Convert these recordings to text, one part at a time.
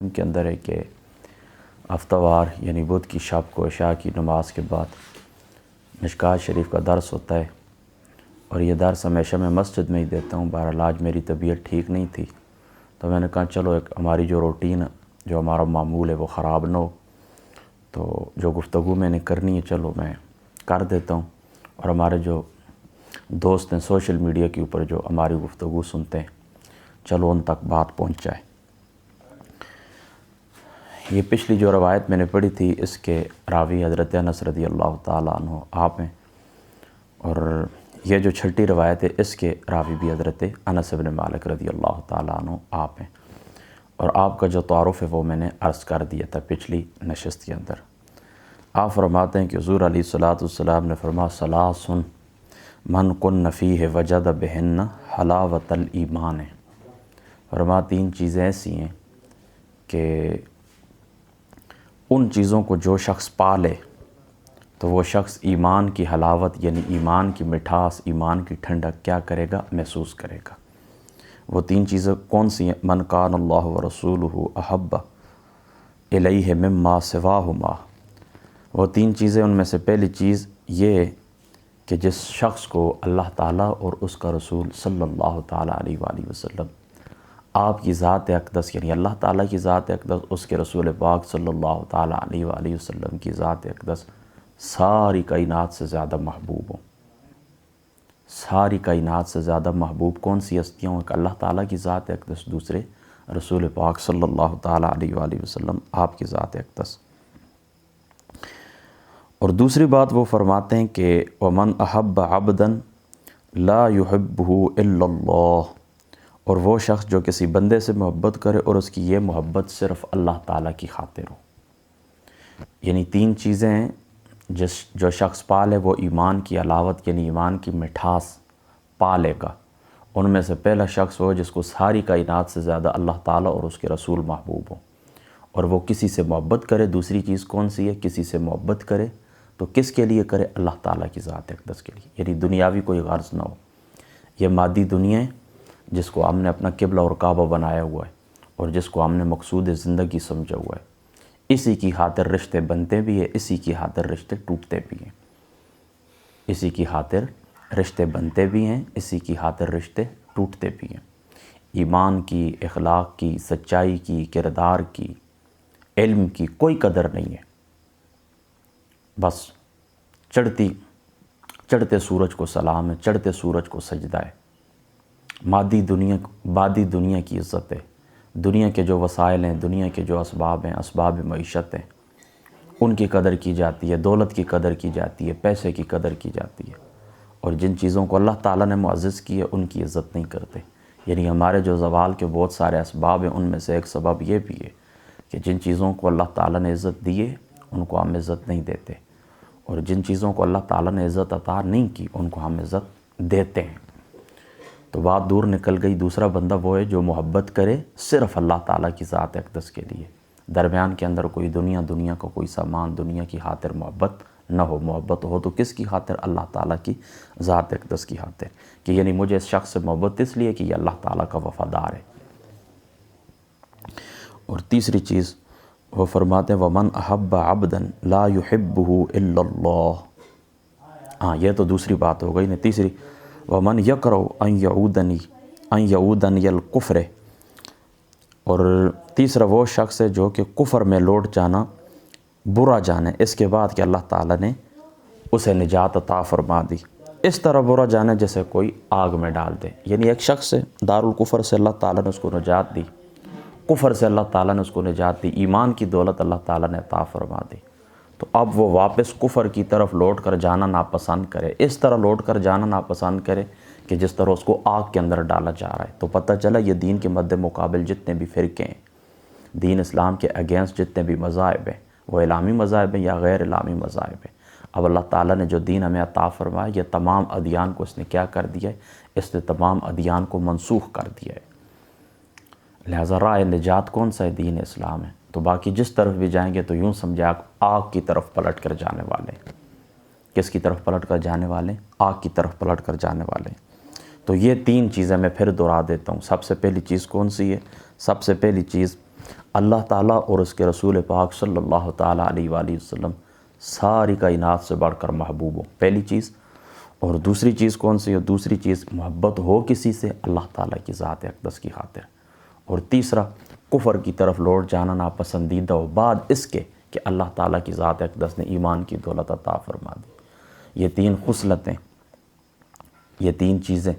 ان کے اندر ہے کہ ہفتہ وار یعنی بدھ کی شب کو عشاء کی نماز کے بعد مشکوٰۃ شریف کا درس ہوتا ہے، اور یہ درس ہمیشہ میں مسجد میں ہی دیتا ہوں۔ بہرحال آج میری طبیعت ٹھیک نہیں تھی تو میں نے کہا چلو ایک ہماری جو روٹین جو ہمارا معمول ہے وہ خراب نہ ہو، تو جو گفتگو میں نے کرنی ہے چلو میں کر دیتا ہوں، اور ہمارے جو دوست ہیں سوشل میڈیا کے اوپر جو ہماری گفتگو سنتے ہیں چلو ان تک بات پہنچ جائے۔ یہ پچھلی جو روایت میں نے پڑھی تھی اس کے راوی حضرت انس رضی اللہ تعالیٰ عنہ آپ ہیں، اور یہ جو چھٹی روایت ہے اس کے راوی بھی حضرت انس بن مالک رضی اللہ تعالیٰ عنہ آپ ہیں، اور آپ کا جو تعارف ہے وہ میں نے عرض کر دیا تھا پچھلی نشست کے اندر۔ آپ فرماتے ہیں کہ حضور علیہ الصلوۃ والسلام نے فرمایا ثلاث من کن فیہ وجد بہن حلاوۃ الایمان، فرمایا تین چیزیں ایسی ہیں کہ ان چیزوں کو جو شخص پا لے تو وہ شخص ایمان کی حلاوت یعنی ایمان کی مٹھاس، ایمان کی ٹھنڈک کیا کرے گا؟ محسوس کرے گا۔ وہ تین چیزیں کون سی ہیں؟ من کان اللہ ورسولہ احب الیہ مما سواہما، وہ تین چیزیں ان میں سے پہلی چیز یہ کہ جس شخص کو اللہ تعالیٰ اور اس کا رسول صلی اللہ تعالیٰ علیہ وآلہ وسلم، آپ کی ذات اقدس یعنی اللہ تعالیٰ کی ذات اقدس، اس کے رسول پاک صلی اللہ تعالیٰ علیہ وآلہ وسلم کی ذات اقدس ساری کائنات سے زیادہ محبوب ہوں۔ ساری کائنات سے زیادہ محبوب کون سی ہستیاں ہیں؟ کہ اللہ تعالیٰ کی ذات اقدس، دوسرے رسول پاک صلی اللہ تعالیٰ علیہ وآلہ وسلم آپ کی ذات اقدس، اور دوسری بات وہ فرماتے ہیں کہ وَمَنْ أَحَبَّ عَبْدًا لَا يُحِبُّهُ إِلَّا اللَّهُ، اور وہ شخص جو کسی بندے سے محبت کرے اور اس کی یہ محبت صرف اللہ تعالیٰ کی خاطر ہو۔ یعنی تین چیزیں ہیں جو شخص پا لے وہ ایمان کی علاوت یعنی ایمان کی مٹھاس پا لے گا۔ ان میں سے پہلا شخص وہ جس کو ساری کائنات سے زیادہ اللہ تعالیٰ اور اس کے رسول محبوب ہوں، اور وہ کسی سے محبت کرے۔ دوسری چیز کون سی ہے؟ کسی سے محبت کرے تو کس کے لیے کرے؟ اللہ تعالیٰ کی ذات اقدس کے لیے، یعنی دنیاوی کوئی غرض نہ ہو۔ یہ مادی دنیا ہے جس کو ہم نے اپنا قبلہ اور کعبہ بنایا ہوا ہے اور جس کو ہم نے مقصود زندگی سمجھا ہوا ہے، اسی کی خاطر رشتے بنتے بھی ہیں، اسی کی خاطر رشتے ٹوٹتے بھی ہیں، اسی کی خاطر رشتے بنتے بھی ہیں، اسی کی خاطر رشتے ٹوٹتے بھی ہیں۔ ایمان کی، اخلاق کی، سچائی کی، کردار کی، علم کی کوئی قدر نہیں ہے، بس چڑھتے سورج کو سلام ہے، چڑھتے سورج کو سجدہ ہے۔ مادی دنیا کی عزت ہے، دنیا کے جو وسائل ہیں، دنیا کے جو اسباب ہیں، اسباب معیشت ہیں، ان کی قدر کی جاتی ہے، دولت کی قدر کی جاتی ہے، پیسے کی قدر کی جاتی ہے، اور جن چیزوں کو اللہ تعالیٰ نے معزز کی ہے ان کی عزت نہیں کرتے۔ یعنی ہمارے جو زوال کے بہت سارے اسباب ہیں ان میں سے ایک سبب یہ بھی ہے کہ جن چیزوں کو اللہ تعالیٰ نے عزت دی ہے ان کو ہم عزت نہیں دیتے، اور جن چیزوں کو اللہ تعالیٰ نے عزت عطا نہیں کی ان کو ہم عزت دیتے ہیں۔ تو بات دور نکل گئی۔ دوسرا بندہ وہ ہے جو محبت کرے صرف اللہ تعالیٰ کی ذات اقدس کے لیے، درمیان کے اندر کوئی دنیا کا کوئی سامان، دنیا کی خاطر محبت نہ ہو۔ محبت ہو تو کس کی خاطر؟ اللہ تعالیٰ کی ذات اقدس کی خاطر، کہ یعنی مجھے اس شخص سے محبت اس لیے کہ یہ اللہ تعالیٰ کا وفادار ہے۔ اور تیسری چیز وہ فرماتے ہیں وَمَنْ أَحَبَّ عَبْدًا لَا يُحِبُّهُ إِلَّا اللَّهُ، ہاں یہ تو دوسری بات ہو گئی نا۔ تیسری وَمَنْ يَكْرَهُ أَنْ يَعُودَنِيَ الْكُفْرِ، اور تیسرا وہ شخص ہے جو کہ کفر میں لوٹ جانا برا جانے اس کے بعد کہ اللہ تعالیٰ نے اسے نجات عطا فرما دی، اس طرح برا جانے جیسے کوئی آگ میں ڈال دے۔ یعنی ایک شخص ہے دارالکفر سے اللہ تعالیٰ نے اس کو نجات دی، کفر سے اللہ تعالیٰ نے اس کو نجات دی، ایمان کی دولت اللہ تعالیٰ نے عطا فرما دی، تو اب وہ واپس کفر کی طرف لوٹ کر جانا ناپسند کرے، اس طرح لوٹ کر جانا ناپسند کرے کہ جس طرح اس کو آگ کے اندر ڈالا جا رہا ہے۔ تو پتہ چلا یہ دین کے مد مقابل جتنے بھی فرقے ہیں، دین اسلام کے اگینسٹ جتنے بھی مذاہب ہیں، وہ اعلامی مذاہب ہیں یا غیر اعلامی مذاہب ہیں، اب اللہ تعالیٰ نے جو دین ہمیں عطا فرمایا یہ تمام ادیان کو اس نے کیا کر دیا ہے؟ اس نے تمام ادیان کو منسوخ کر دیا ہے۔ لہٰذا راہ نجات کون سا ہے؟ دین اسلام ہے۔ تو باقی جس طرف بھی جائیں گے تو یوں سمجھے آپ آگ کی طرف پلٹ کر جانے والے۔ کس کی طرف پلٹ کر جانے والے؟ آگ کی طرف پلٹ کر جانے والے۔ تو یہ تین چیزیں میں پھر دہرا دیتا ہوں۔ سب سے پہلی چیز کون سی ہے؟ سب سے پہلی چیز اللہ تعالیٰ اور اس کے رسول پاک صلی اللہ تعالیٰ علیہ وآلہ وسلم ساری کائنات سے بڑھ کر محبوب ہو، پہلی چیز۔ اور دوسری چیز کون سی ہو؟ دوسری چیز محبت ہو کسی سے اللہ تعالیٰ کی ذات اقدس کی خاطر۔ اور تیسرا کفر کی طرف لوٹ جانا ناپسندیدہ ہو بعد اس کے کہ اللہ تعالیٰ کی ذات اقدس نے ایمان کی دولت عطا فرما دی۔ یہ تین خصلتیں، یہ تین چیزیں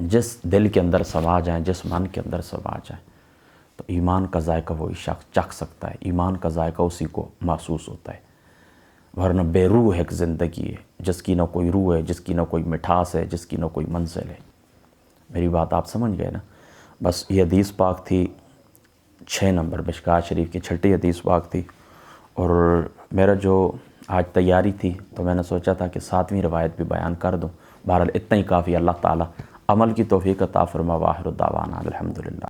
جس دل کے اندر سما جائیں، جس من کے اندر سما جائیں، تو ایمان کا ذائقہ وہی شخص چکھ سکتا ہے، ایمان کا ذائقہ اسی کو محسوس ہوتا ہے۔ ورنہ بے روح ایک زندگی ہے جس کی نہ کوئی روح ہے، جس کی نہ کوئی مٹھاس ہے، جس کی نہ کوئی منزل ہے۔ میری بات آپ سمجھ گئے نا؟ بس یہ حدیث پاک تھی 6 نمبر، مشکوٰۃ شریف کی 6ٹھی حدیث پاک تھی۔ اور میرا جو آج تیاری تھی تو میں نے سوچا تھا کہ 7ویں روایت بھی بیان کر دوں۔ بہرحال اتنا ہی کافی۔ اللہ تعالیٰ عمل کی توفیق عطا فرما۔ وآخر دعوانا الحمدللہ۔